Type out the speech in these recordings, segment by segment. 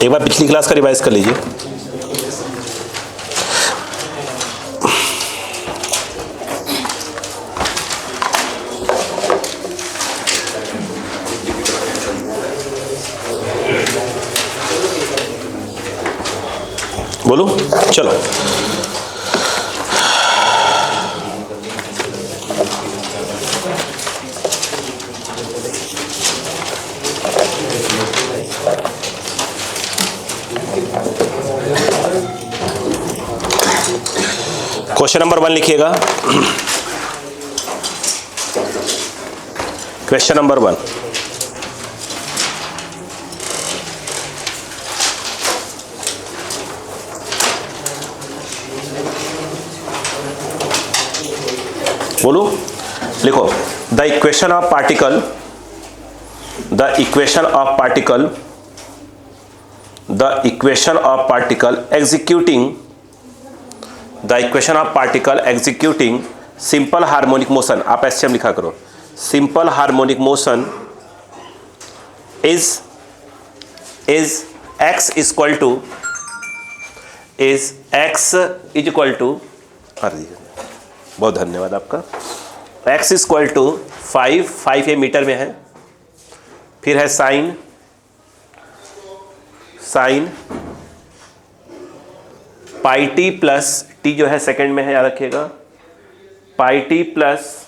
एक बार पिछली क्लास का रिवाइज कर लीजिए। बोलो, चलो। क्वेश्चन नंबर 1 लिखिएगा। क्वेश्चन नंबर 1, बोलो, लिखो। The equation of particle, the equation of particle, the equation of particle executing, the equation of particle executing simple harmonic motion, आप एसएम लिखा करो। Simple harmonic motion is x equal to बहुत धन्यवाद आपका। x equal to 5 ये metre में है, फिर है sine pi t plus t जो है सेकंड में है, याद रखिएगा, pi t plus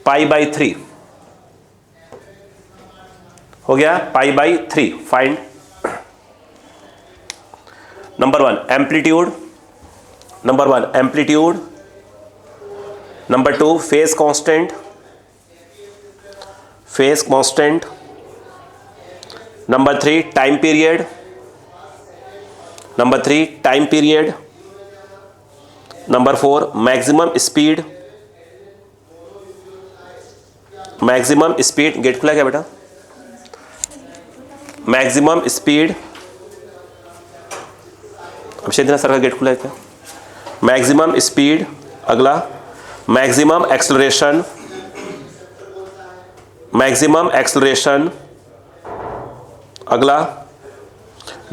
pi by 3 हो गया, pi by 3। Find number 1 amplitude, number 2 phase constant, number 3 time period, number 4 maximum speed, gate खुला क्या बेटा? मैक्सिमम स्पीड, अभिषेक देना सर का गेट खुला है क्या? मैक्सिमम स्पीड, अगला मैक्सिमम एक्सलरेशन, अगला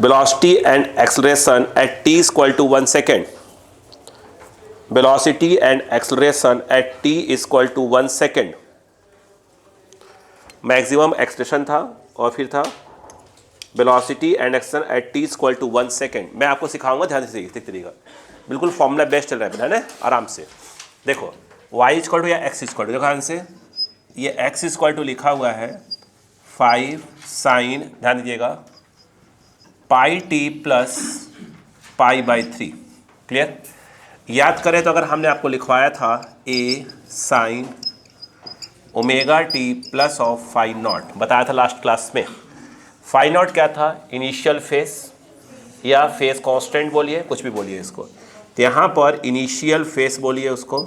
velocity and acceleration at t equal to 1 second, velocity and acceleration at t equal to 1 second. Maximum acceleration था और फिर था velocity and acceleration at t equal to 1 second. मैं आपको सिखाऊंगा, ध्यान से तरीका, बिल्कुल फॉर्मूला बेस्ट चल रहा है ना, आराम से देखो। y इक्वल टू या x इक्वल टू, देखो ध्यान से, ये x इक्वल टू लिखा हुआ है 5 साइन, ध्यान दीजिएगा, pi t plus pi by 3। Clear? याद करें तो अगर हमने आपको लिखवाया था a sine omega t plus of phi naught, बताया था लास्ट क्लास में। फाइव नॉट क्या था? इनिशियल फेस या फेस कांस्टेंट बोलिए, कुछ भी बोलिए इसको। तो यहाँ पर इनिशियल फेस बोलिए, उसको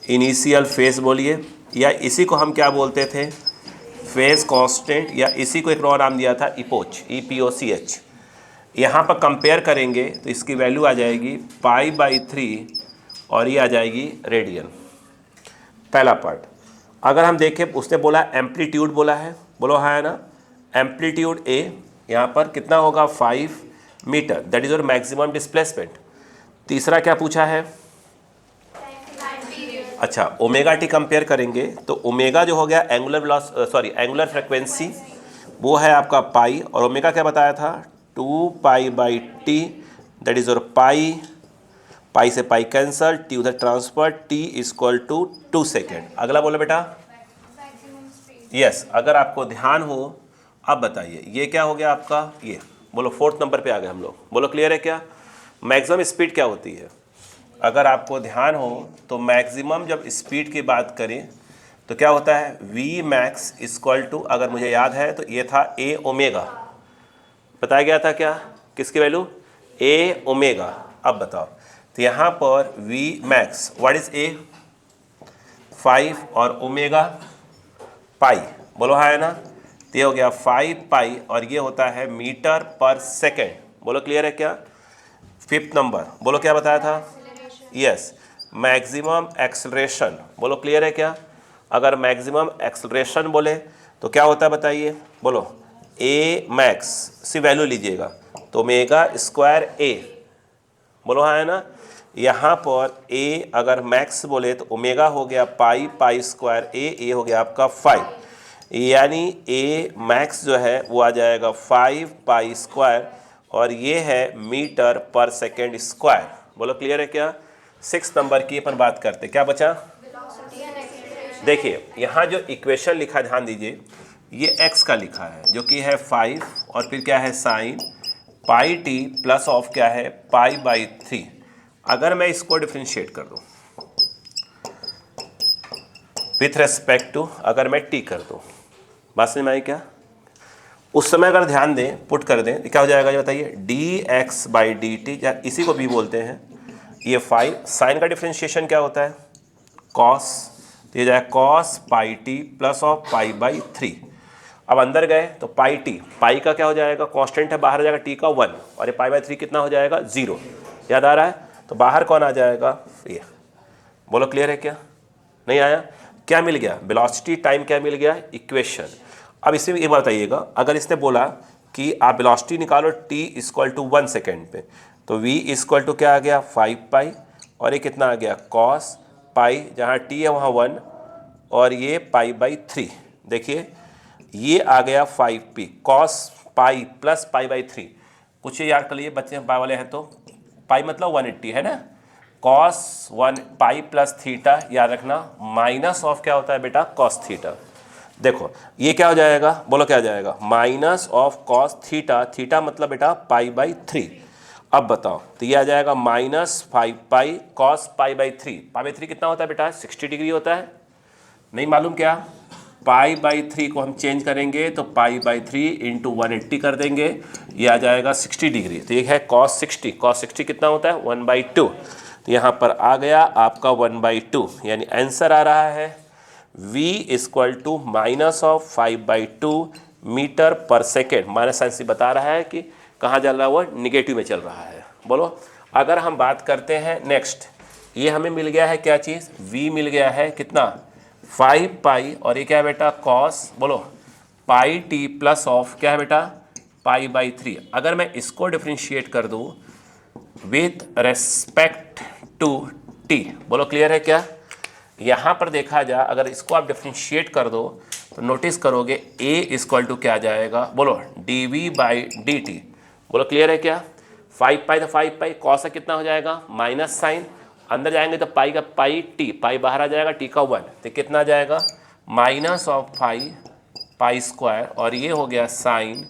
इनिशियल फेस बोलिए, या इसी को हम क्या बोलते थे? फेस कांस्टेंट, या इसी को एक और नाम दिया था इपोच, EPOCH। यहाँ पर कंपेयर करेंगे तो इसकी वैल्यू आ जाएगी पाई बाई 3 और ये आ जाएगी रेडियन। पहला पार्ट। अगर हम देखें, उसने बोला एम्पलीट्यूड बोला है, बोलो हाँ है ना, एम्पलीट्यूड A यहाँ पर कितना होगा? 5 metre, that is your maximum displacement. तीसरा क्या पूछा है? अच्छा, ओमेगा टी कंपेयर करेंगे तो ओमेगा जो हो गया एंगुलर फ्रिक्वेंसी, वो है आपका पाई, और ओमेगा क्या बताया था? 2 pi by t, that is your pi से पाई कैंसल, टी उधर transfer, t equal to 2 second. अगला बोलो बेटा। यस, अगर आपको ध्यान हो, अब बताइए ये क्या हो गया आपका? ये बोलो, 4th नंबर पे आ गए हम लोग, बोलो क्लियर है क्या? मैक्सिमम स्पीड क्या होती है? अगर आपको ध्यान हो तो मैक्सिमम जब स्पीड की बात करें तो क्या होता है? V मैक्स इक्वल टू, अगर मुझे याद है तो ये था A ओमेगा, बताया गया था क्या? किसकी वैल्यू? A omega. अब बताओ, तो यहाँ पर V max what is A? 5 और ओमेगा पाई, बोलो हाँ है ना, तो ये हो गया 5 पाई और ये होता है मीटर पर सेकेंड। बोलो क्लियर है क्या? 5th नंबर बोलो क्या बताया था? Yes, maximum acceleration. बोलो क्लियर है क्या? अगर मैक्सिमम एक्सलरेशन बोले तो क्या होता है बताइए? बोलो, ए मैक्स सी वैल्यू लीजिएगा तो ओमेगा स्क्वायर ए, बोलो हाँ है ना। यहाँ पर ए अगर मैक्स बोले तो ओमेगा हो गया पाई, पाई स्क्वायर ए हो गया आपका 5, यानी ए मैक्स जो है वो आ जाएगा 5 पाई स्क्वायर और ये है मीटर पर सेकेंड स्क्वायर। बोलो क्लियर है क्या। 6 नंबर की अपन बात करते, क्या बचा। देखिए यहाँ जो इक्वेशन लिखा ध्यान दीजिए, ये x का लिखा है जो कि है 5 और फिर क्या है sine pi t plus of क्या है पाई बाई 3। अगर मैं इसको डिफ्रेंशिएट कर दूं विथ रेस्पेक्ट टू, अगर मैं t कर दूं, बात समझ में आई क्या। उस समय अगर ध्यान दें, पुट कर दें, क्या हो जाएगा ये बताइए, dx बाई डी टी, या इसी को भी बोलते हैं ये 5। साइन का डिफ्रेंशिएशन क्या होता है कॉस, तो ये जाएगा cos pi t plus of pi by 3। अब अंदर गए तो पाई टी, पाई का क्या हो जाएगा कांस्टेंट है, बाहर आ जाएगा टी का 1 और ये पाई बाई 3 कितना हो जाएगा 0, याद आ रहा है। तो बाहर कौन आ जाएगा ये, बोलो क्लियर है क्या, नहीं आया। क्या मिल गया वेलोसिटी टाइम, क्या मिल गया इक्वेशन। अब इसमें ये बताइएगा, अगर इसने बोला कि आप वेलोसिटी निकालो t इक्वल टू 1 सेकेंड पे, तो v इक्वल टू क्या आ गया 5 पाई और ये कितना आ गया कॉस पाई, जहाँ t है वहाँ 1 और ये पाई बाई 3। देखिए ये आ गया 5p cos pi plus pi by 3। कुछ याद कर लिए बच्चे पाई वाले हैं तो, पाई मतलब 180 है ना, कॉस 1 पाई प्लस थीटा, याद रखना माइनस ऑफ क्या होता है बेटा कॉस थीटा। देखो ये क्या हो जाएगा, बोलो क्या हो जाएगा minus of cos theta, theta मतलब बेटा पाई बाई 3। अब बताओ तो ये आ जाएगा minus 5 pi cos pi by 3। Pi by 3 कितना होता है बेटा 60 डिग्री होता है, नहीं मालूम क्या। पाई बाई 3 को हम चेंज करेंगे तो पाई बाई 3 इंटू 180 कर देंगे, ये आ जाएगा 60 डिग्री। तो ये है कॉस 60, कॉस 60 कितना होता है 1/2। तो यहाँ पर आ गया आपका 1/2, यानी आंसर आ रहा है v equal to minus of 5/2 metre पर सेकेंड। माइनस साइन से बता रहा है कि कहाँ चल रहा है, वो निगेटिव में चल रहा है। बोलो अगर हम बात करते हैं नेक्स्ट, ये हमें मिल गया है क्या चीज़, v मिल गया है कितना 5 पाई और ये क्या है बेटा कॉस, बोलो पाई टी प्लस ऑफ क्या है बेटा पाई बाई 3। अगर मैं इसको डिफ्रेंशिएट कर दूँ विथ रेस्पेक्ट टू t, बोलो क्लियर है क्या। यहाँ पर देखा जाए अगर इसको आप डिफ्रेंशिएट कर दो तो नोटिस करोगे a इक्वल टू क्या जाएगा, बोलो dv बाई डी टी। बोलो क्लियर है क्या। 5 पाई तो 5 पाई, कॉस का कितना हो जाएगा माइनस साइन, अंदर जाएंगे तो पाई का पाई टी, पाई बाहर आ जाएगा टी का 1, तो कितना आ जाएगा माइनस ऑफ 5 पाई स्क्वायर और ये हो गया sign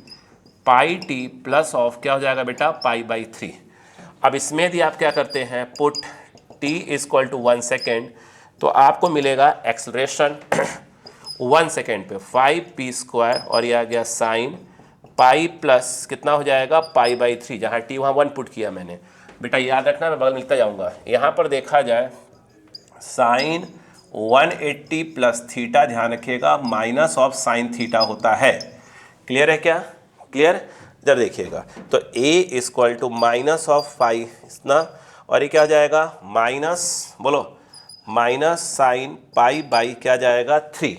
pi t plus of क्या हो जाएगा बेटा पाई बाई 3। अब इसमें यदि आप क्या करते हैं put t equal to 1 second, तो आपको मिलेगा एक्सलेरेशन 1 सेकेंड पे 5p स्क्वायर और ये आ गया साइन पाई प्लस कितना हो जाएगा पाई बाई 3, जहाँ t वहाँ 1 पुट किया मैंने। बेटा याद रखना मैं बगल मिलता जाऊँगा। यहाँ पर देखा जाए साइन 180 प्लस थीटा, ध्यान रखिएगा माइनस ऑफ साइन थीटा होता है। क्लियर है क्या, क्लियर। जब देखिएगा तो a equal to minus of 5 ना, और ये क्या हो जाएगा माइनस, बोलो माइनस साइन पाई बाई क्या जाएगा 3।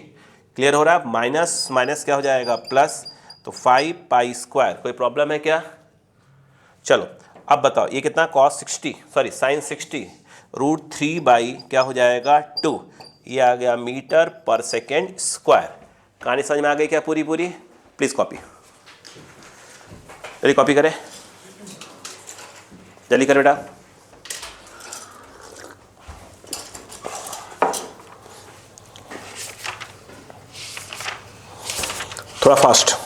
क्लियर हो रहा है, माइनस माइनस क्या हो जाएगा प्लस, तो 5 पाई स्क्वायर। कोई प्रॉब्लम है क्या। चलो अब बताओ ये कितना कॉस 60 सॉरी साइन 60 √3 बाई क्या हो जाएगा 2, ये आ गया मीटर पर सेकेंड स्क्वायर। कहानी समझ में आ गई क्या पूरी पूरी। प्लीज़ कॉपी, जल्दी कॉपी करें, जल्दी कर बेटा। थोड़ा फास्ट।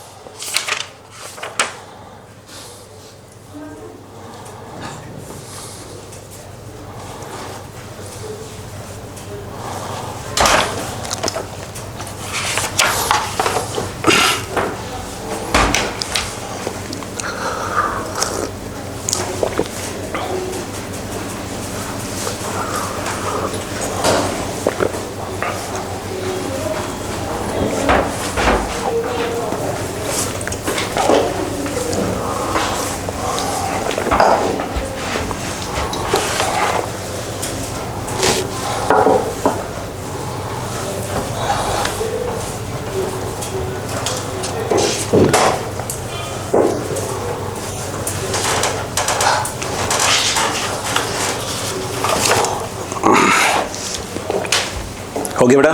हो गया बेटा?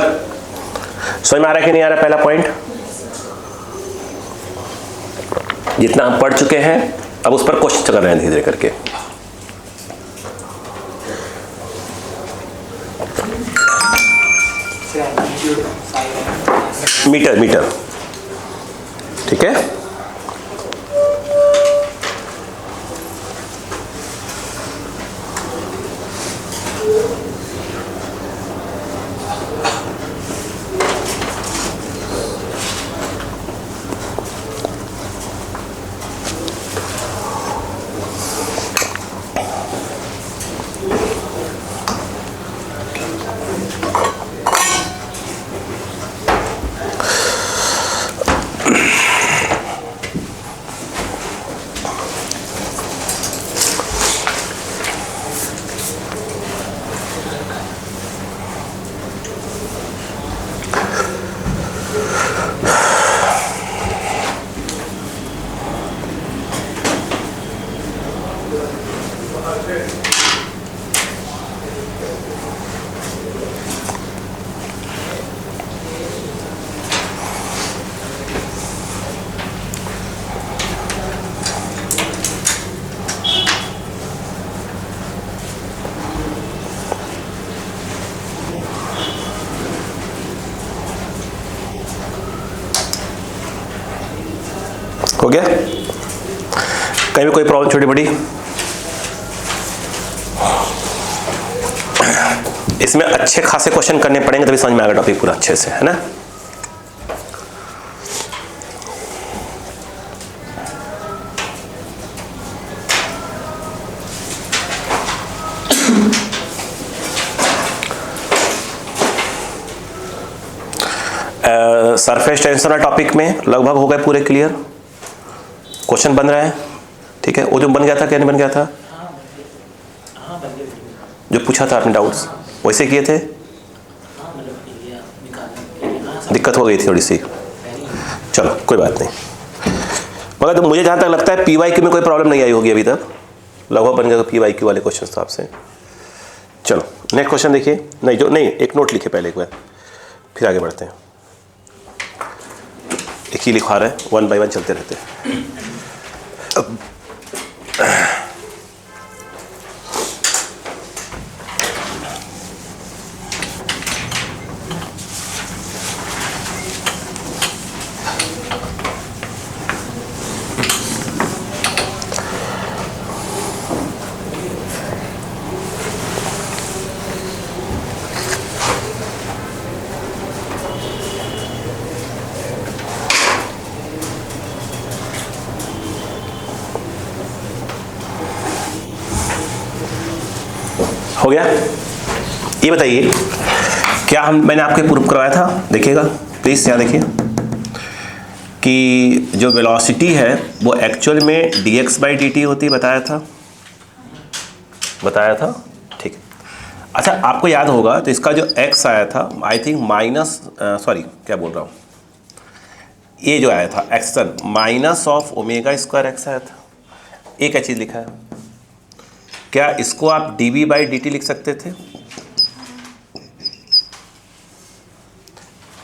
समझ में आ रहा है कि नहीं आ रहा पहला पॉइंट? जितना हम पढ़ चुके हैं अब उस पर क्वेश्चन कर रहे हैं धीरे धीरे करके। मीटर, ठीक है। हो गया? कहीं भी कोई प्रॉब्लम छोटी बड़ी? इसमें अच्छे खासे क्वेश्चन करने पड़ेंगे तभी समझ में आएगा टॉपिक पूरा अच्छे से, है ना? सरफेस टेंशन वाला टॉपिक में लगभग हो गए पूरे क्लियर। क्वेश्चन बन रहा है, ठीक है। वो जो बन गया था, क्या नहीं बन गया था? जो पूछा था आपने डाउट्स वैसे किए थे? दिक्कत हो गई थी थोड़ी सी, चलो कोई बात नहीं। मगर तो मुझे जहाँ तक लगता है PYQ में कोई प्रॉब्लम नहीं आई होगी अभी तक। लगभग बन गया PYQ वाले क्वेश्चन तो आपसे। चलो नेक्स्ट क्वेश्चन देखिए। नहीं, एक नोट लिखे पहले एक बार, फिर आगे बढ़ते हैं। एक ही लिखवा रहे हैं, 1 बाय 1 चलते रहते हैं। हो गया? ये बताइए, क्या मैंने आपको प्रूफ करवाया था? देखिएगा प्लीज, यहाँ देखिए कि जो वेलोसिटी है वो एक्चुअल में dx/dt होती है, बताया था, ठीक। अच्छा आपको याद होगा तो इसका जो x आया था आई थिंक ये जो आया था एक्शन -(ω²) x आया था। एक क्या चीज़ लिखा है? क्या इसको आप dv/dt लिख सकते थे?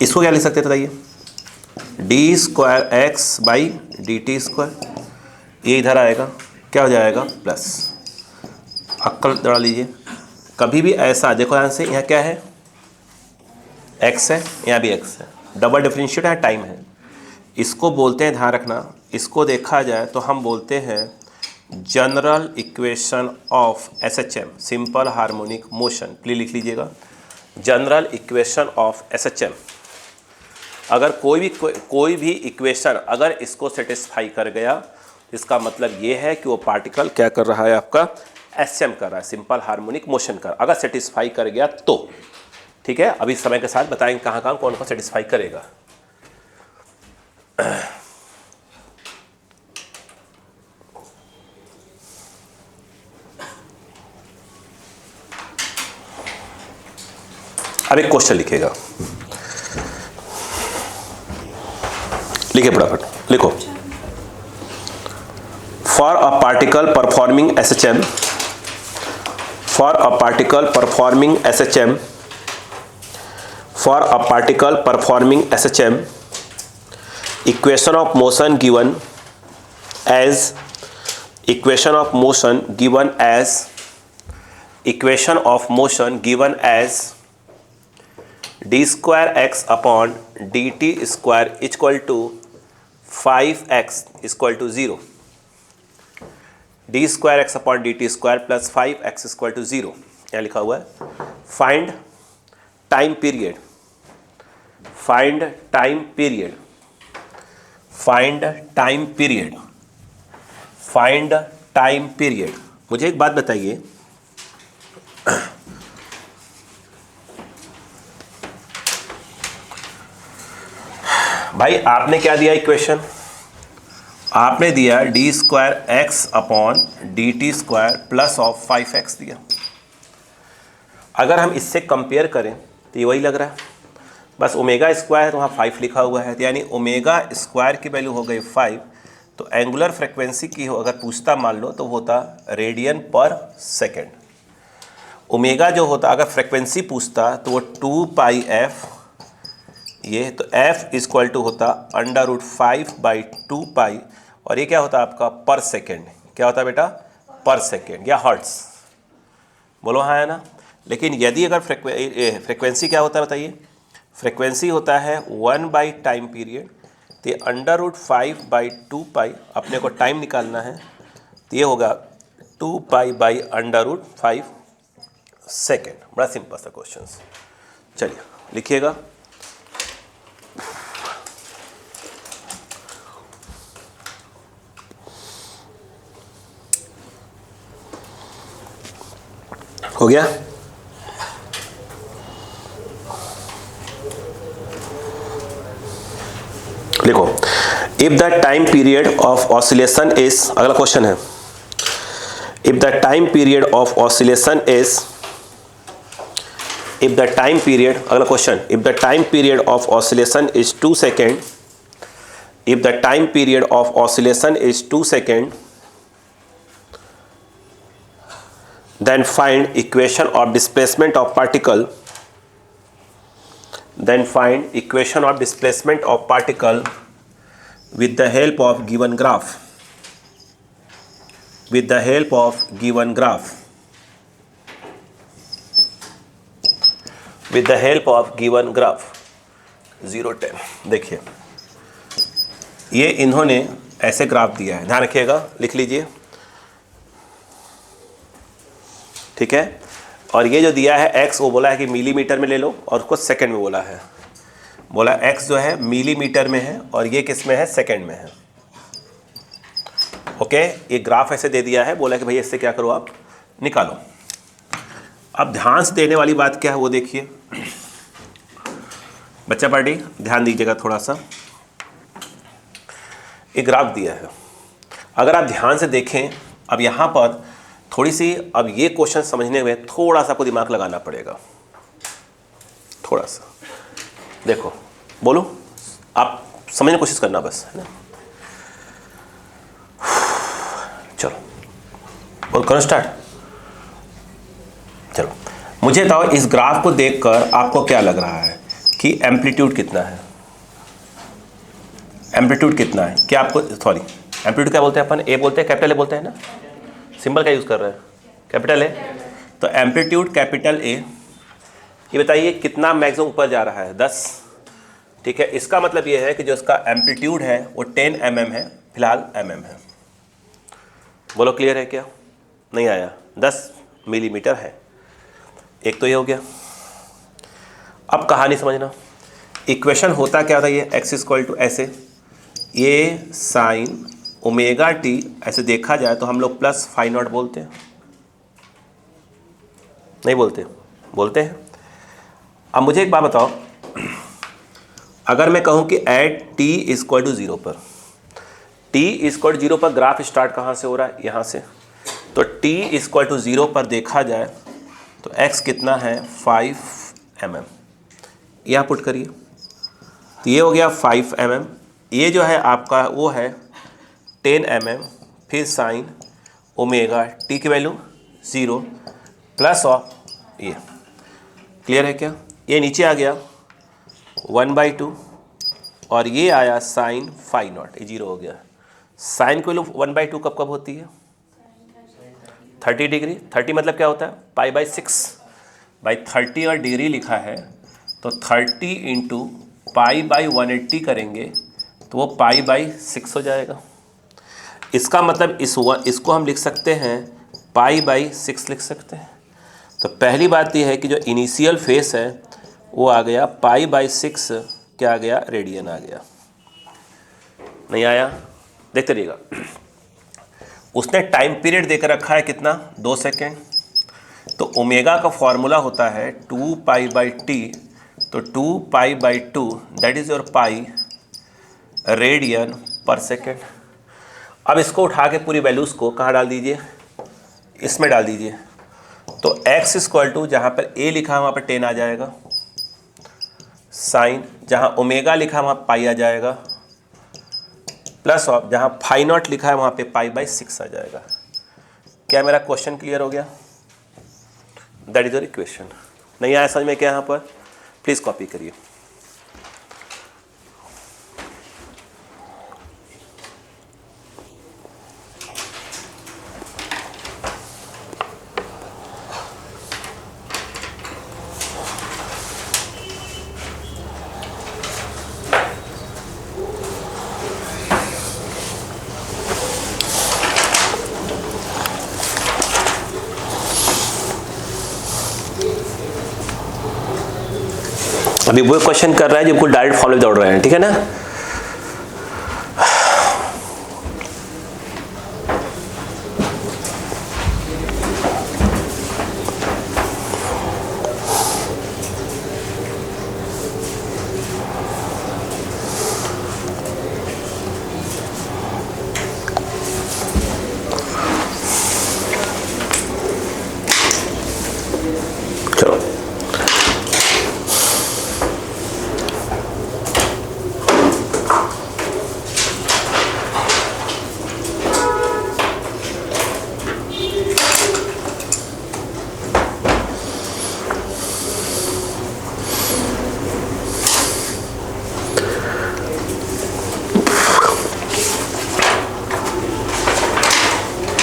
इसको क्या लिख सकते थे बताइए? d²x/dt²। ये इधर आएगा, क्या हो जाएगा? प्लस। अक्ल दौड़ा लीजिए। कभी भी ऐसा देखो, यहाँ से यहाँ क्या है? x है, यहाँ भी x है, डबल डिफरेंशिएट है, टाइम है। इसको बोलते हैं, ध्यान रखना, इसको देखा जाए तो हम बोलते हैं general equation of SHM, simple harmonic motion. Please लिख लीजिएगा, जनरल इक्वेशन ऑफ SHM। अगर कोई भी इक्वेशन अगर इसको सेटिस्फाई कर गया, इसका मतलब ये है कि वो पार्टिकल क्या कर रहा है? आपका SHM कर रहा है, सिंपल हार्मोनिक मोशन कर। अगर सेटिस्फाई कर गया तो ठीक है। अभी समय के साथ बताएंगे कहाँ कहाँ कौन कौन सेटिस्फाई करेगा। अब एक क्वेश्चन लिखेगा, लिखे फटाफट लिखो। For a particle performing SHM, for a particle performing SHM, equation of motion given as equation of motion given as equation of motion given as d square x upon d t square equal to 5x equal to 0, d square x upon d t square plus 5x equal to 0, यहाँ लिखा हुआ है। Find time period, find time period, find time period, find time period. मुझे एक बात बताइए, भाई आपने क्या दिया इक्वेशन? आपने दिया D square x upon d t square plus of 5x दिया। अगर हम इससे कंपेयर करें तो ये वही लग रहा है, बस ओमेगा स्क्वायर है तो वहाँ 5 लिखा हुआ है, तो यानी ओमेगा स्क्वायर की वैल्यू हो गई 5। तो एंगुलर फ्रिक्वेंसी की हो अगर पूछता मान लो तो होता रेडियन पर सेकेंड। ओमेगा जो होता अगर फ्रिक्वेंसी पूछता तो वो 2πf, ये तो f इक्वल टू होता √5/2π, और ये क्या होता आपका पर सेकेंड। क्या होता बेटा? पर सेकेंड या हर्ट्स। बोलो हाँ है ना। लेकिन यदि अगर फ्रिक्वेंसी क्या होता है बताइए? फ्रिक्वेंसी होता है 1 टाइम पीरियड, तो √5/2π अपने को टाइम निकालना है, तो ये होगा 2π/√5 सेकेंड। बड़ा सिंपल सा क्वेश्चन। चलिए लिखिएगा। हो गया? लिखो, if the time period of oscillation is, अगला क्वेश्चन है, if the time period of oscillation is, if the time period, अगला question, if the time period of oscillation is 2 second, if the time period of oscillation is 2 second, then find equation of displacement of particle, then find equation of displacement of particle with the help of given graph, with the help of given graph, with the help of given graph 0 10। देखिए ये इन्होंने ऐसे graph दिया है, ध्यान रखिएगा, लिख लीजिए, ठीक है। और ये जो दिया है x, वो बोला है कि मिलीमीटर में ले लो, और उसको सेकंड में बोला है, बोला x जो है मिलीमीटर में है और ये किस में है? सेकंड में है। ओके, ये ग्राफ ऐसे दे दिया है, बोला कि भाई इससे क्या करो आप निकालो। अब ध्यान से देने वाली बात क्या है वो देखिए बच्चा पार्टी, ध्यान दीजिएगा थोड़ा सा। ये ग्राफ दिया है, अगर आप ध्यान से देखें, अब यहाँ पर थोड़ी सी, अब ये क्वेश्चन समझने में थोड़ा सा आपको दिमाग लगाना पड़ेगा, थोड़ा सा। देखो, बोलो, आप समझने की कोशिश करना बस, है ना। चलो बोल, करो स्टार्ट। चलो मुझे बताओ, इस ग्राफ को देखकर आपको क्या लग रहा है कि एम्पलीट्यूड कितना है? एम्पलीट्यूड कितना है? क्या आपको, सॉरी, एम्पलीट्यूड क्या बोलते हैं अपन? ए बोलते हैं, कैपिटल ए बोलते हैं ना, सिंबल क्या यूज़ कर रहे हैं? Capital A. तो एम्पलीट्यूड कैपिटल ए, ये बताइए कितना मैक्सिमम ऊपर जा रहा है? 10। ठीक है, इसका मतलब ये है कि जो इसका एम्पलीट्यूड है वो 10 mm है, फिलहाल mm है। बोलो क्लियर है क्या? नहीं आया? 10 मिलीमीटर है। एक तो ये हो गया। अब कहानी समझना, इक्वेशन होता क्या होता है? ये x इक्वल टू ऐसे, ये साइन ओमेगा टी, ऐसे देखा जाए तो हम लोग प्लस फाई नॉट बोलते हैं, नहीं बोलते? बोलते हैं। अब मुझे एक बात बताओ, अगर मैं कहूं कि एट टी इक्वल टू 0 पर, टी इक्वल टू 0 पर ग्राफ स्टार्ट कहां से हो रहा है? यहाँ से। तो टी इक्वल टू 0 पर देखा जाए तो x कितना है? 5 mm। यह पुट करिए, तो ये हो गया 5 mm। ये जो है आपका वो है 10 mm, फिर साइन ओमेगा टी की वैल्यू 0 प्लस ऑफ ये। क्लियर है क्या? ये नीचे आ गया, 1/2 और ये आया साइन फाई नॉट, ये 0 हो गया। साइन की वैल्यू 1/2 कब कब होती है? 30 डिग्री। 30 मतलब क्या होता है? π/6 भाई 30 और डिग्री लिखा है तो 30 इंटू π/180 करेंगे तो वो π/6 हो जाएगा। इसका मतलब इसको हम लिख सकते हैं π/6 लिख सकते हैं। तो पहली बात यह है कि जो इनिशियल फेस है वो आ गया π/6, क्या आ गया? रेडियन आ गया। नहीं आया? देखते रहिएगा। उसने टाइम पीरियड देकर रखा है कितना? 2 सेकेंड। तो ओमेगा का फॉर्मूला होता है 2π/t, तो 2π/2 that is your pi radian per second. अब इसको उठा के पूरी वैल्यूज़ को कहाँ डाल दीजिए? इसमें डाल दीजिए। तो x इक्वल टू जहाँ पर a लिखा है वहाँ पर 10 आ जाएगा, साइन जहाँ ओमेगा लिखा है वहाँ पाई आ जाएगा, प्लस ऑफ जहाँ फाई नॉट लिखा है वहाँ पे π/6 आ जाएगा। क्या मेरा क्वेश्चन क्लियर हो गया? That is your equation. नहीं आया समझ में क्या यहाँ पर? प्लीज़ कॉपी करिए। अभी वो क्वेश्चन कर रहा है जो बिल्कुल डायरेक्ट फॉलो दौड़ रहे हैं, ठीक है ना?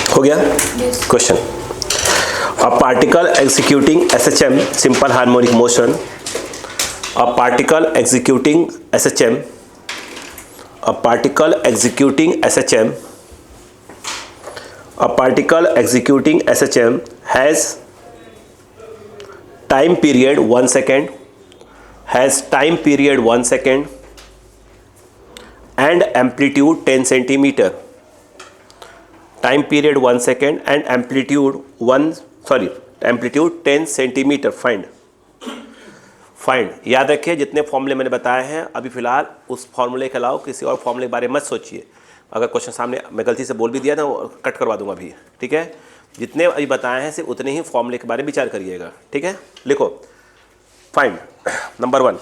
हो गया question. A particle executing SHM simple harmonic motion, a particle executing SHM, a particle executing SHM, a particle executing SHM has time period 1 second, has time period 1 second and amplitude 10 centimeter, time period 1 second and amplitude 10 centimeter। Find याद रखिए जितने फॉर्मूले मैंने बताए हैं अभी फिलहाल उस फॉर्मूले के अलावा किसी और फॉर्मूले के बारे में मत सोचिए। अगर क्वेश्चन सामने मैं गलती से बोल भी दिया तो कट करवा दूंगा अभी, ठीक है? जितने अभी बताए हैं सिर्फ उतने ही फॉर्मूले के बारे में विचार करिएगा, ठीक है? लिखो find number 1,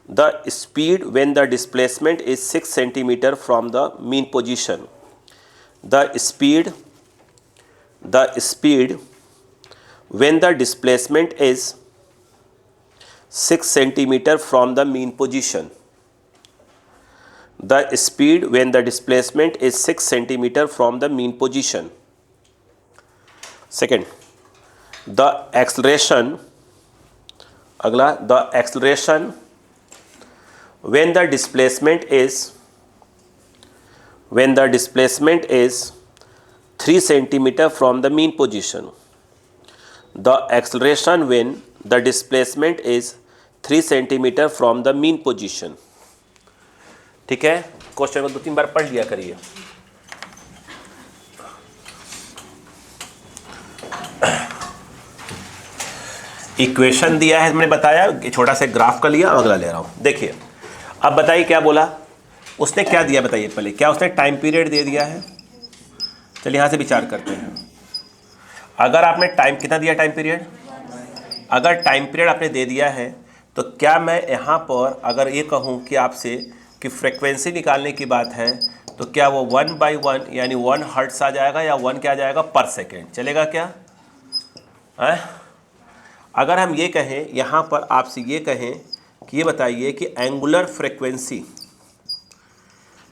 the speed when the displacement is 6 centimeter from the mean position, the speed when the displacement is 6 centimeter from the mean position, the speed when the displacement is 6 centimeter from the mean position। second, the acceleration, अगला the acceleration when the displacement is 3 centimeter from the mean position, the acceleration when the displacement is 3 centimeter from the mean position। ठीक है? Question को 2-3 बार पढ़ लिया करिए। Equation दिया है, मैंने बताया, छोटा सा ग्राफ का लिया, अगला ले रहा हूं। देखिए अब बताइए क्या बोला उसने, क्या दिया बताइए पहले। क्या उसने टाइम पीरियड दे दिया है? चलिए यहाँ से विचार करते हैं। अगर आपने टाइम कितना दिया, टाइम पीरियड, अगर टाइम पीरियड आपने दे दिया है तो क्या मैं यहाँ पर अगर ये कहूँ कि आपसे कि फ्रीक्वेंसी निकालने की बात है तो क्या वो 1/1 यानी 1 हर्ट्ज आ जाएगा या 1 क्या आ जाएगा पर सेकेंड? चलेगा क्या है? अगर हम ये कहें यहाँ पर आपसे ये कहें कि ये बताइए कि एंगुलर फ्रीक्वेंसी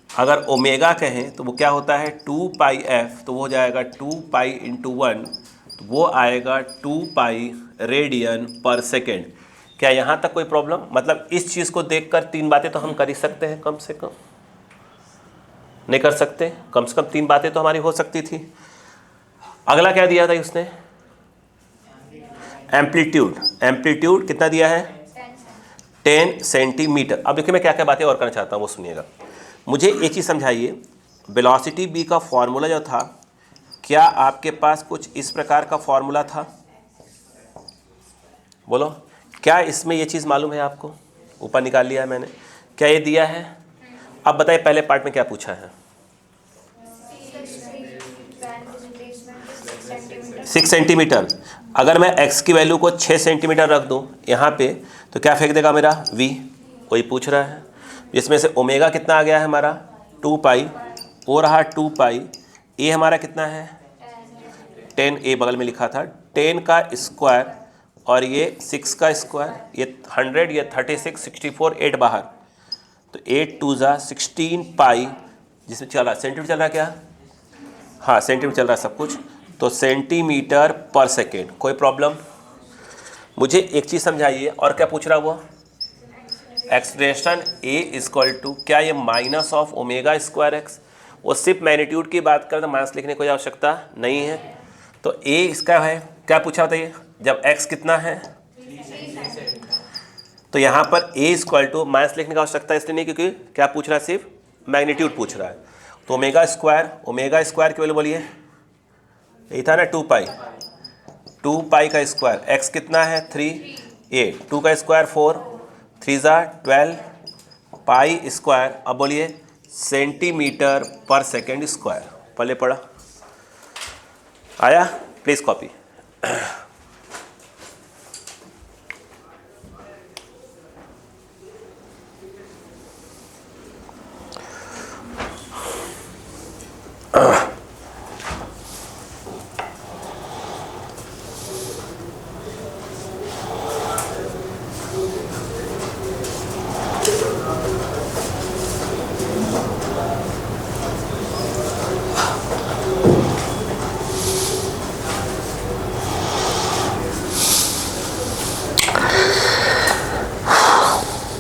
अगर ओमेगा कहें तो वो क्या होता है 2 पाई एफ, तो वो हो जाएगा 2 पाई इंटू 1, तो वो आएगा 2 पाई रेडियन पर सेकेंड। क्या यहाँ तक कोई प्रॉब्लम? मतलब इस चीज़ को देखकर 3 बातें तो हम कर ही सकते हैं, कम से कम नहीं कर सकते? कम से कम 3 बातें तो हमारी हो सकती थी। अगला क्या दिया था उसने? एम्पलीट्यूड। एम्पलीट्यूड कितना दिया है? 10 सेंटीमीटर। अब देखिए मैं क्या क्या बातें और करना चाहता हूँ वो सुनिएगा। मुझे एक चीज़ समझाइए, वेलोसिटी बी का फॉर्मूला जो था, क्या आपके पास कुछ इस प्रकार का फॉर्मूला था? बोलो, क्या इसमें ये चीज़ मालूम है आपको? ऊपर निकाल लिया है मैंने, क्या ये दिया है? अब बताइए पहले पार्ट में क्या पूछा है? 6 सेंटीमीटर। अगर मैं x की वैल्यू को 6 सेंटीमीटर रख दूं यहाँ पे, तो क्या फेंक देगा मेरा v? वही पूछ रहा है। इसमें से ओमेगा कितना आ गया है हमारा? 2 पाई, वो रहा 2 पाई, ए हमारा कितना है? 10, ए बगल में लिखा था, 10 का स्क्वायर और ये 6 का स्क्वायर, ये 100, ये 36, 64, 8 बाहर, तो 8 2 जा 16 पाई, जिसमें चल रहा सेंटीमीटर चल रहा क्या? हाँ सेंटीमीटर चल रहा है सब कुछ, तो सेंटीमीटर पर सेकेंड। कोई प्रॉब्लम? मुझे एक चीज़ समझाइए, और क्या पूछ रहा हुआ? एक्सप्रेशन ए इक्वल टू, क्या ये minus of omega square x? वो सिर्फ मैग्नीट्यूड की बात कर, तो माइनस लिखने की कोई आवश्यकता नहीं है। तो ए इसका है, क्या पूछा बताइए? जब एक्स कितना है तो यहाँ पर ए इक्वल टू माइनस लिखने की आवश्यकता इसलिए नहीं, क्योंकि क्या पूछ रहा है? सिर्फ मैग्नीट्यूड पूछ रहा है। तो ओमेगा स्क्वायर की वैल्यू बोलिए, यही था ना 2 पाई, 2 पाई का स्क्वायर, एक्स कितना है 3, ए 2 का स्क्वायर 4, 3 जा 12 पाई स्क्वायर। अब बोलिए सेंटीमीटर पर सेकेंड स्क्वायर। पहले पढ़ा आया? Please copy.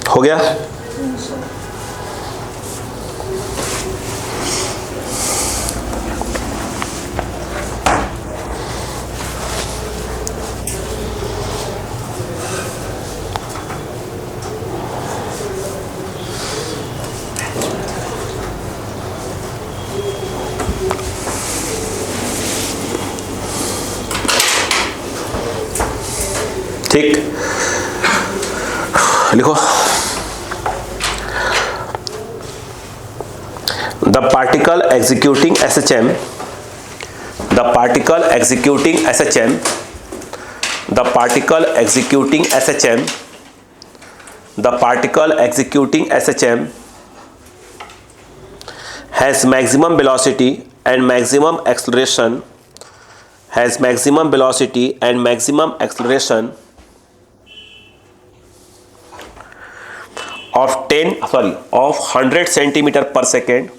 हो गया? ठीक, लिखो। The particle executing SHM, the particle executing SHM, the particle executing SHM, the particle executing SHM has maximum velocity and maximum acceleration, has maximum velocity and maximum acceleration of 100 centimeter per second,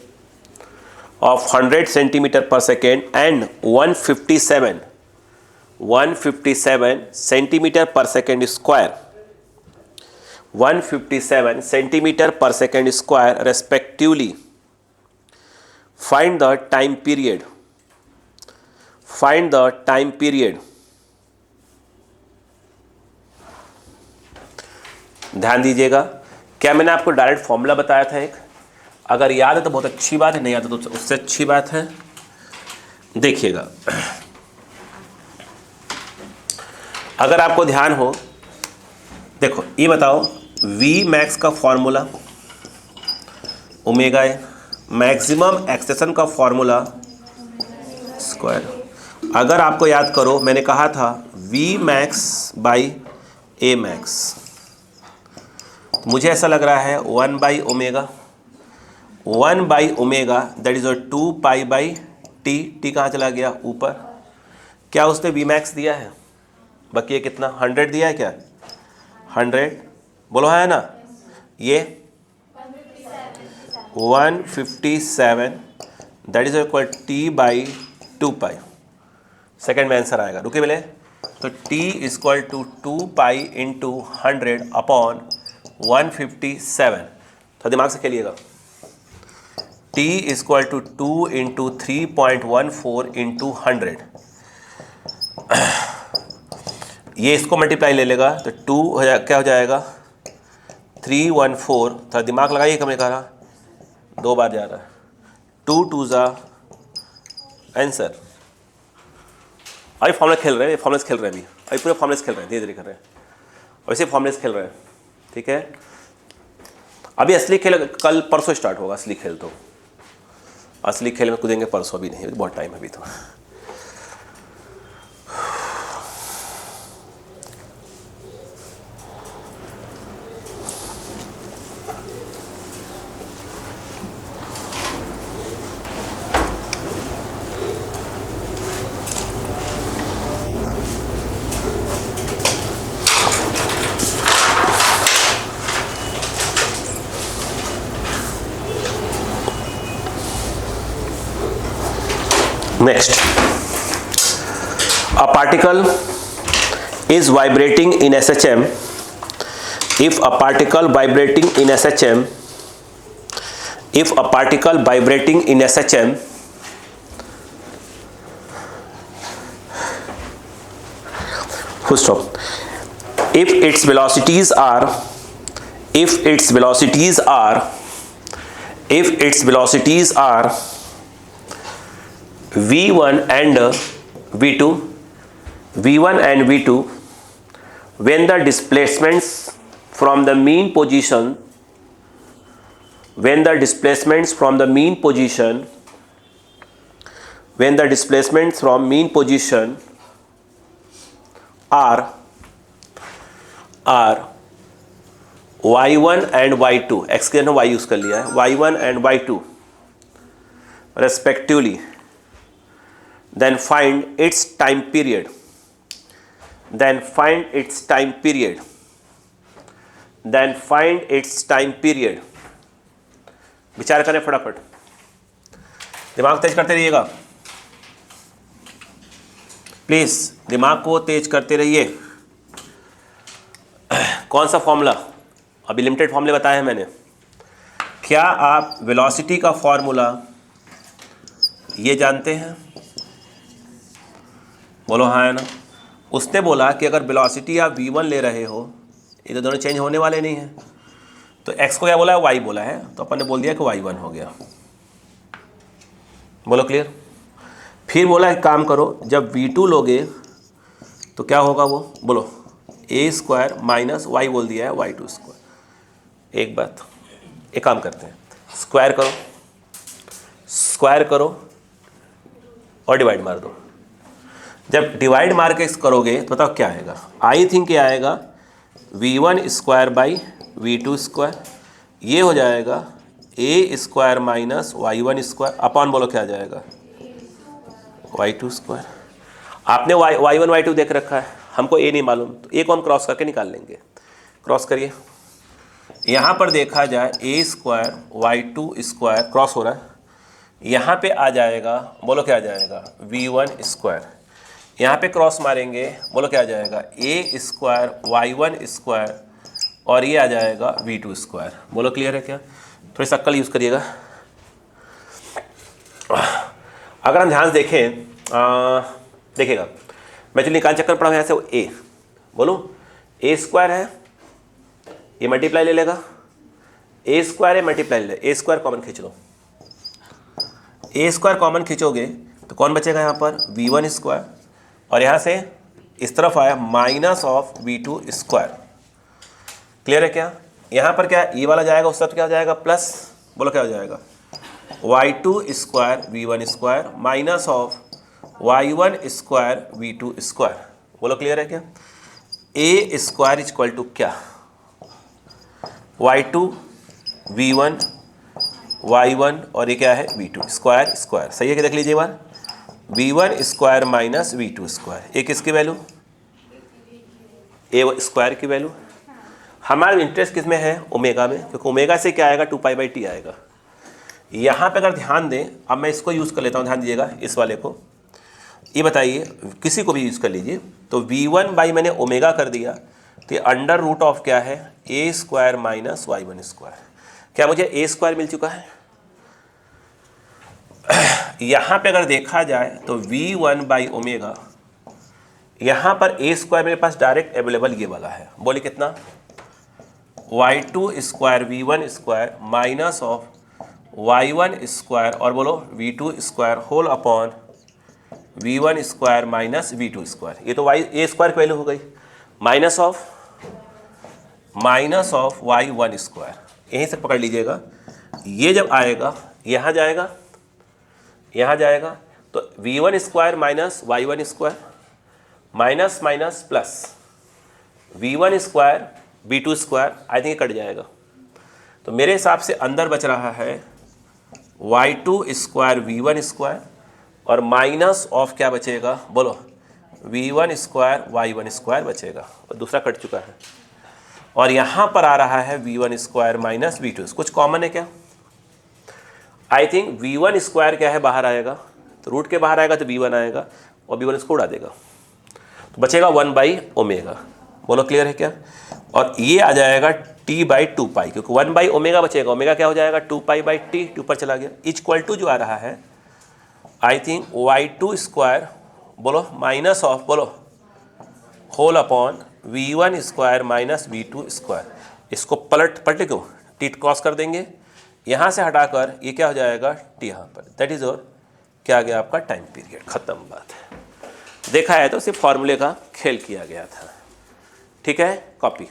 of 100 centimeter per second and 157 centimeter per second square, 157 centimeter per second square respectively. Find the time period. Find the time period. ध्यान दीजिएगा, क्या मैंने आपको direct formula बताया था एक? अगर याद है तो बहुत अच्छी बात है, नहीं याद है तो उससे अच्छी बात है। देखिएगा, अगर आपको ध्यान हो, देखो ये बताओ, V मैक्स का फॉर्मूला ओमेगा है, मैक्सिमम एक्सेशन का फॉर्मूला स्क्वायर। अगर आपको याद करो, मैंने कहा था V max by A max, मुझे ऐसा लग रहा है 1 by omega, 1 by omega that is 2 pi by T. T कहाँ चला गया? ऊपर। क्या उसने वी मैक्स दिया है? बाकी ये कितना 100 दिया है क्या? 100 बोलो हाँ है ना, ये 157 that is equal t by 2 pi. Second में आंसर आएगा, रुके बोले, तो t is equal to 2 pi into 100 upon 157। तो दिमाग से खेलिएगा, t is equal to 2 into 3.14 into 100। ये इसको मल्टीप्लाई ले लेगा तो 2 क्या हो जाएगा 314। थोड़ा दिमाग लगाइए, कम कह रहा 2 बार जा रहा है, 2 2 ज़ा आंसर। अभी फॉर्मुला खेल रहे हैं, फॉर्मुलेस खेल रहे हैं, अभी पूरे फॉर्मुलेस खेल रहे हैं, धीरे धीरे कर रहे हैं, वैसे फॉर्मुलेस खेल रहे हैं, ठीक है। अभी असली खेल कल परसों स्टार्ट होगा, असली खेल तो असली खेल में कूदेंगे परसों, भी नहीं, बहुत टाइम है अभी तो। Next, a particle is vibrating in SHM. If a particle vibrating in SHM, full stop. If its velocities are V1 and V2, when the displacements from the mean position are y1 and y2, x के y use कर लिया है, y1 and y2 respectively, then find its time period. विचार करें फटाफट, दिमाग तेज करते रहिएगा प्लीज, दिमाग को तेज करते रहिए। कौन सा फॉर्मूला, अभी लिमिटेड फॉर्मूले बताए हैं मैंने। क्या आप वेलोसिटी का फॉर्मूला ये जानते हैं? बोलो हाँ है ना। उसने बोला कि अगर वेलोसिटी आप v1 ले रहे हो, ये तो दोनों चेंज होने वाले नहीं हैं, तो x को क्या बोला है, y बोला है, तो अपन ने बोल दिया कि y1 हो गया। बोलो क्लियर। फिर बोला एक काम करो, जब v2 लोगे तो क्या होगा वो, बोलो a स्क्वायर माइनस y बोल दिया है y2 स्क्वायर। एक बात, एक काम करते हैं, स्क्वायर करो और डिवाइड मार दो। जब डिवाइड मार के करोगे तो बताओ क्या आएगा, आई थिंक क्या आएगा, v1 square by v2 square, ये हो जाएगा a square minus y1 square upon, बोलो क्या आ जाएगा, y2 स्क्वायर। आपने y1 y2 देख रखा है, हमको a नहीं मालूम, तो a को हम क्रॉस करके निकाल लेंगे। क्रॉस करिए, यहाँ पर देखा जाए a square y2 square cross हो रहा है, यहाँ पे आ जाएगा, बोलो क्या आ जाएगा, v1 स्क्वायर। यहाँ पे क्रॉस मारेंगे, बोलो क्या आ जाएगा, a स्क्वायर y1 स्क्वायर और ये आ जाएगा v2 स्क्वायर। बोलो क्लियर है क्या? थोड़ी सा अक्ल यूज़ करिएगा। अगर हम ध्यान से देखें, देखिएगा, मैं जो निकाल चक्कर पढ़ा यहाँ से a, बोलो a स्क्वायर है, ये मल्टीप्लाई ले लेगा, a स्क्वायर है मल्टीप्लाई ले, a स्क्वायर कॉमन खींच लो, a स्क्वायर कॉमन खींचोगे तो कौन बचेगा यहाँ पर, v1 स्क्वायर, और यहाँ से इस तरफ आया minus of v2 square. Clear है क्या? यहाँ पर क्या ये वाला जाएगा, उस तरफ क्या हो जाएगा, प्लस, बोलो क्या हो जाएगा, y2 square v1 square minus of y1 square v2 square. बोलो क्लियर है क्या? a square is equal to क्या, y2 v1 y1 और ये क्या है v2 स्क्वायर स्क्वायर। सही है कि देख लीजिए एक बार, v1 square minus v2 square, एक इसकी वैल्यू a स्क्वायर की वैल्यू। हमारा इंटरेस्ट किस में है, ओमेगा में, क्योंकि ओमेगा से क्या आएगा, 2π/t आएगा। यहाँ पे अगर ध्यान दें, अब मैं इसको यूज़ कर लेता हूँ, ध्यान दीजिएगा इस वाले को। ये बताइए, किसी को भी यूज़ कर लीजिए, तो v1 मैंने ओमेगा कर दिया, तो ये अंडर रूट ऑफ क्या है, a² - y1²। क्या मुझे a² मिल चुका है। यहाँ पे अगर देखा जाए तो v1/ओमेगा, यहाँ पर a² मेरे पास डायरेक्ट अवेलेबल ये वाला है, बोले कितना, y2² v1² minus of y1² और बोलो v2² whole upon v1² minus v2²। ये तो a² की वैल्यू हो गई, माइनस ऑफ y1²। यहीं से पकड़ लीजिएगा, ये जब आएगा यहाँ जाएगा, तो v1² minus y1² minus minus plus v1² v2², I think cut जाएगा। तो मेरे हिसाब से अंदर बच रहा है y2² v1² और माइनस ऑफ क्या बचेगा, बोलो v1² y1² बचेगा, और दूसरा कट चुका है। और यहाँ पर आ रहा है v1² माइनस v2। कुछ कॉमन है क्या, आई थिंक v1² क्या है, बाहर आएगा, तो रूट के बाहर आएगा तो v1 आएगा और v1 इसको उड़ा देगा, तो बचेगा 1/ओमेगा। बोलो क्लियर है क्या। और ये आ जाएगा t/2π, क्योंकि 1/ओमेगा बचेगा, ओमेगा क्या हो जाएगा 2π/t, ऊपर चला गया, इक्वल टू जो आ रहा है आई थिंक y2², बोलो माइनस ऑफ, बोलो whole upon v1² minus v2²। इसको पलट क्यों, टी क्रॉस कर देंगे, यहाँ से हटाकर ये क्या हो जाएगा t यहाँ पर, दैट इज और क्या आ गया आपका टाइम पीरियड, खत्म बात है। देखा है तो सिर्फ फॉर्मूले का खेल किया गया था, ठीक है। कॉपी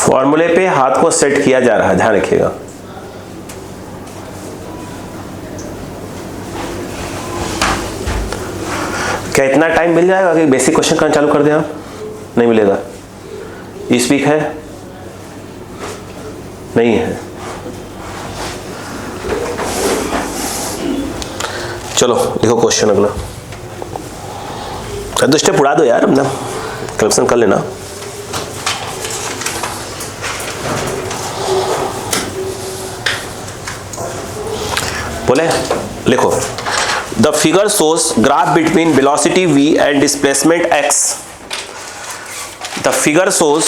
फॉर्मूले पे हाथ को सेट किया जा रहा है, ध्यान रखिएगा। क्या इतना टाइम मिल जाएगा कि बेसिक क्वेश्चन करना चालू कर दें आप, नहीं मिलेगा। इस वीक है, नहीं है, चलो लिखो क्वेश्चन अगला। तो स्टेप उड़ा दो यार, अपना कलेक्शन कर लेना। बोले लिखो, the figure shows graph between velocity v and displacement x। The figure shows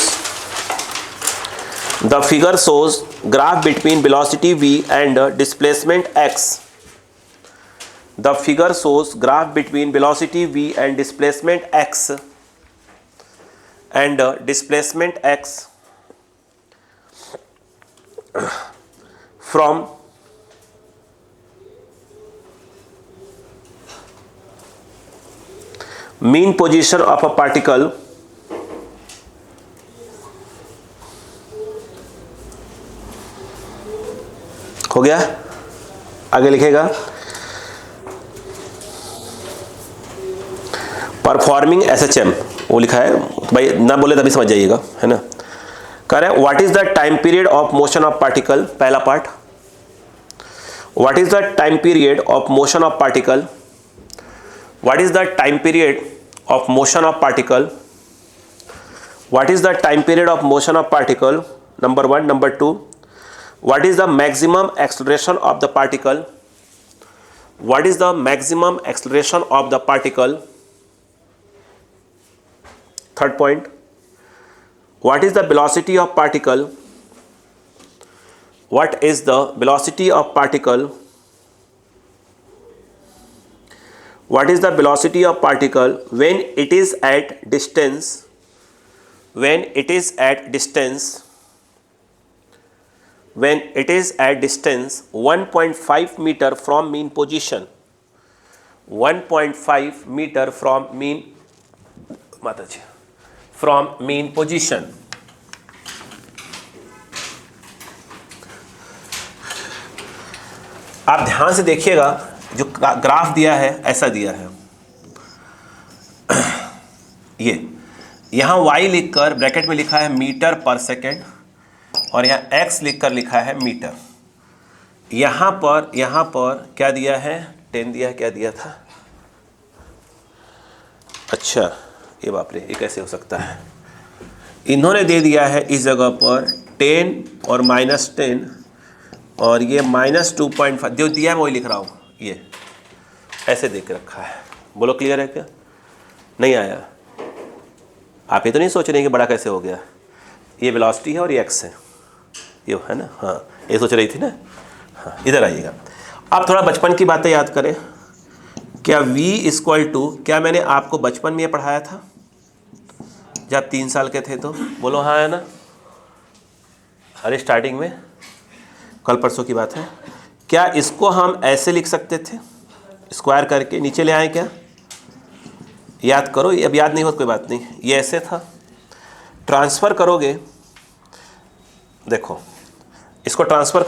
graph between velocity v and displacement x। The figure shows graph between velocity v and displacement x from mean position of a particle हो गया। आगे लिखेगा performing SHM, वो लिखा है भाई, ना बोले तभी समझ जाइएगा, है ना। कह रहे हैं what is the time period of motion of particle, पहला part, what is the time period of motion of particle, what is the time period of motion of particle, what is the time period of motion of particle, number 1, number 2, what is the maximum acceleration of the particle, what is the maximum acceleration of the particle, third point, what is the velocity of particle, what is the velocity of particle, what is the velocity of particle when it is at distance, when it is at distance 1.5 meter from mean position, 1.5 meter from mean position. आप ध्यान से देखिएगा, जो graph दिया है ऐसा दिया है, ये यहाँ y लिखकर ब्रैकेट में लिखा है मीटर पर सेकेंड और यहाँ x लिखकर लिखा है मीटर। यहाँ पर क्या दिया है, 10 दिया है, क्या दिया था, अच्छा ये बाप रे, ये कैसे हो सकता है, इन्होंने दे दिया है इस जगह पर 10 और -10 और ये -2.5 जो दिया है मैं वही लिख रहा हूँ, ये ऐसे दे के रखा है। बोलो क्लियर है क्या, नहीं आया? आप ये तो नहीं सोच रहे कि बड़ा कैसे हो गया, ये वेलोसिटी है और ये x है, ये है ना, हाँ ये सोच रही थी ना, हाँ इधर आइएगा। आप थोड़ा बचपन की बातें याद करें। क्या v = क्या मैंने आपको बचपन में ये पढ़ाया था जब आप 3 साल के थे तो? बोलो हाँ है ना, अरे स्टार्टिंग में, कल परसों की बात है। क्या इसको हम ऐसे लिख सकते थे, स्क्वायर करके नीचे ले आए क्या? याद करो, अब याद नहीं हो तो कोई बात नहीं, ये ऐसे था, ट्रांसफ़र करोगे, देखो इसको ट्रांसफ़र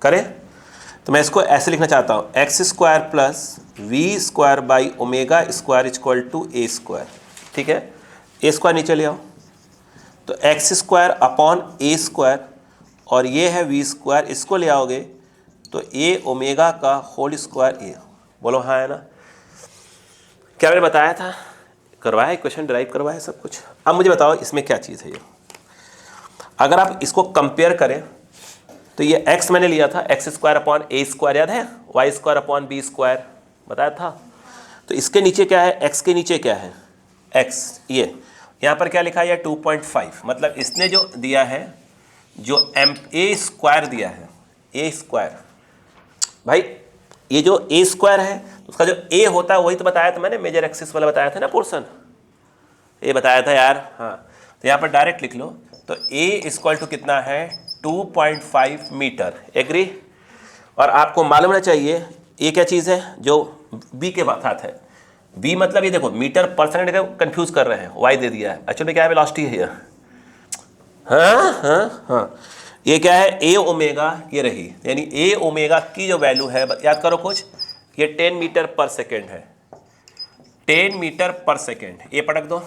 करें तो मैं इसको ऐसे लिखना चाहता हूँ, x² + v² / ω² = a², ठीक है, a² नीचे ले आओ तो x² अपॉन a² और ये है v², इसको ले आओगे तो a ओमेगा का होल स्क्वायर a। बोलो हाँ है ना, क्या मैंने बताया था, करवाया, इक्वेशन डिराइव करवाया सब कुछ। अब मुझे बताओ इसमें क्या चीज़ है ये, अगर आप इसको कंपेयर करें तो ये x मैंने लिया था x² अपॉन a², याद है, y² अपॉन b² बताया था, तो इसके नीचे क्या है, x के नीचे क्या है, x, ये यहाँ पर क्या लिखा है 2.5, मतलब इसने जो दिया है, जो a² दिया है, a², भाई ये जो a² है उसका जो a होता है वही तो बताया था मैंने, मेजर एक्सिस वाला बताया था ना पोर्शन, ये बताया था यार, हाँ तो यहाँ पर डायरेक्ट लिख लो, तो a = कितना है 2.5 मीटर, एग्री। और आपको मालूम होना चाहिए ये क्या चीज़ है जो b के साथ है, b मतलब ये देखो मीटर पर सेकंड का कंफ्यूज कर रहे हैं, y दे दिया है, एक्चुअली क्या है, वेलोसिटी है ये, हाँ ये क्या है a ओमेगा, ये रही, यानी a ओमेगा की जो वैल्यू है, याद करो कुछ, ये 10 मीटर पर सेकेंड है, 10 मीटर पर सेकेंड, ये पटक दो,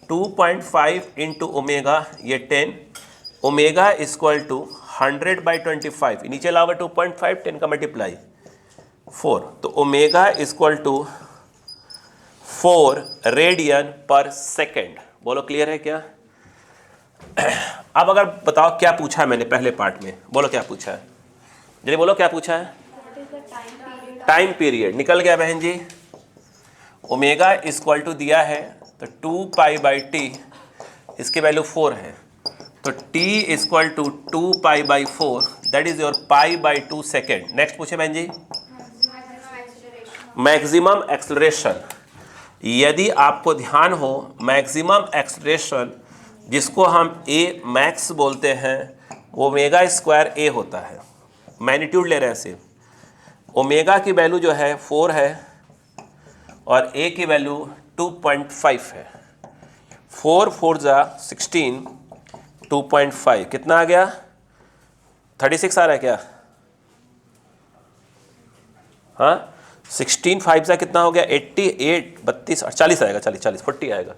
2.5 × ओमेगा, ये 10, ओमेगा = 100/25, नीचे लाओगे 2.5, 10 का मल्टीप्लाई 4, तो ओमेगा = 4 रेडियन पर सेकेंड। बोलो क्लियर है क्या? अब अगर बताओ क्या पूछा है मैंने पहले पार्ट में, बोलो क्या पूछा है, जल्दी बोलो क्या पूछा है, टाइम पीरियड, निकल गया बहन जी, ओमेगा = दिया है तो 2π/t, इसकी वैल्यू 4 है, तो t = 2π/4, that is your π/2 second. Next पूछे बहन जी, मैक्सिमम एक्सेलरेशन, यदि आपको ध्यान हो, मैक्सिमम एक्सेलरेशन जिसको हम a मैक्स बोलते हैं, ओमेगा² a होता है, मैग्नीट्यूड ले रहे हैं सिर्फ, ओमेगा की वैल्यू जो है 4 है और a की वैल्यू 2.5 है, 4 4 = 16, 2.5 कितना आ गया, 36 आ रहा है क्या, हाँ 16 5 सा कितना हो गया, 88, 32, 40 आएगा, 40 40 आएगा,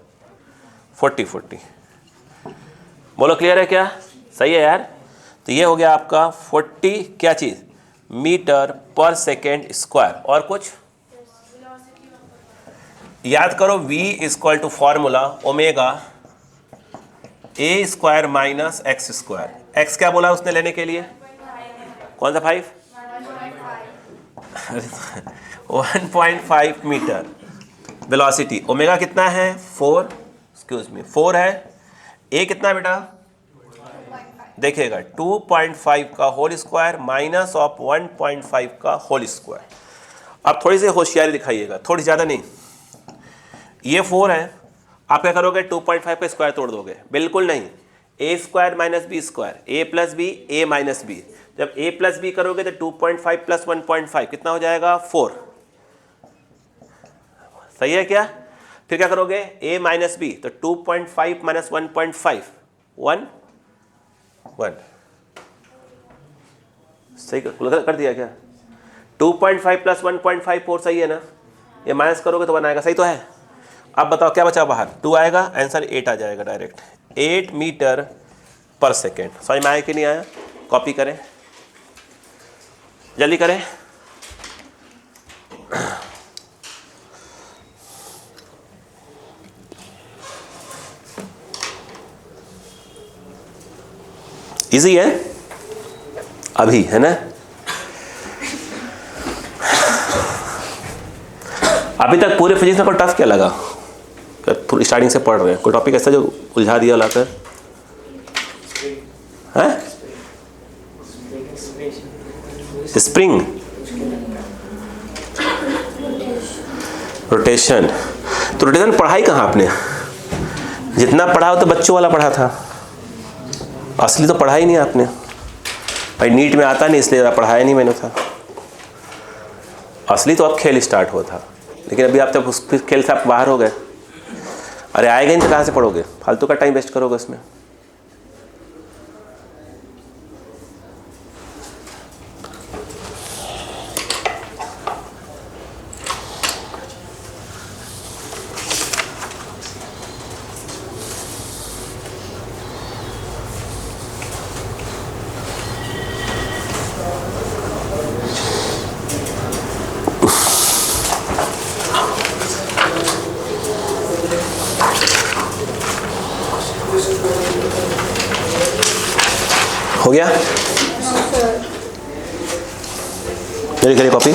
40। बोलो क्लियर है क्या, सही है यार। तो ये हो गया आपका 40 क्या चीज़, मीटर पर सेकेंड स्क्वायर। और कुछ याद करो, v = formula omega a² - x², x क्या बोला उसने लेने के लिए, कौन सा 5, 1.5 मीटर, वेलोसिटी ओमेगा कितना है 4, एक्सक्यूज मी 4 है, a कितना बेटा, देखिएगा 2.5 का होल स्क्वायर - 1.5 का होल स्क्वायर। अब थोड़ी सी होशियारी दिखाइएगा, थोड़ी ज़्यादा नहीं। ये 4 है, आप क्या करोगे 2.5 का स्क्वायर तोड़ दोगे? बिल्कुल नहीं, ए स्क्वायर माइनस बी स्क्वायर, ए प्लस बी, ए माइनस बी। जब ए प्लस बी करोगे तो 2.5 प्लस 1.5 कितना हो जाएगा? 4। सही है क्या? फिर क्या करोगे? a माइनस बी, तो 2.5 माइनस 1.5 1 1। सही कर दिया क्या? 2.5 प्लस 1.5 4 सही है ना? ये माइनस करोगे तो 1 आएगा, सही तो है? अब बताओ क्या बचा बाहर? 2 आएगा, आंसर 8 आ जाएगा डायरेक्ट। 8 मीटर पर सेकेंड। समझ में आया कि नहीं आया? कॉपी करें, जल्दी करें। इजी है अभी, है ना? अभी तक पूरे फिजिक्स में कोई टफ क्या लगा? स्टार्टिंग से पढ़ रहे हैं, कोई टॉपिक ऐसा जो उलझा दिया लाकर? हैं? Spring, rotation. तो रोटेशन पढ़ाई कहाँ आपने? जितना पढ़ा हो तो बच्चों वाला पढ़ा था, असली तो पढ़ा ही नहीं आपने। भाई नीट में आता नहीं इसलिए पढ़ाया नहीं मैंने था। असली तो अब खेल स्टार्ट हुआ था, लेकिन अभी आप तब उस खेल से आप बाहर हो गए। अरे आएगा नहीं तो कहाँ से पढ़ोगे? फालतू का टाइम वेस्ट करोगे उसमें। हो गया? मेरी करिए कॉपी।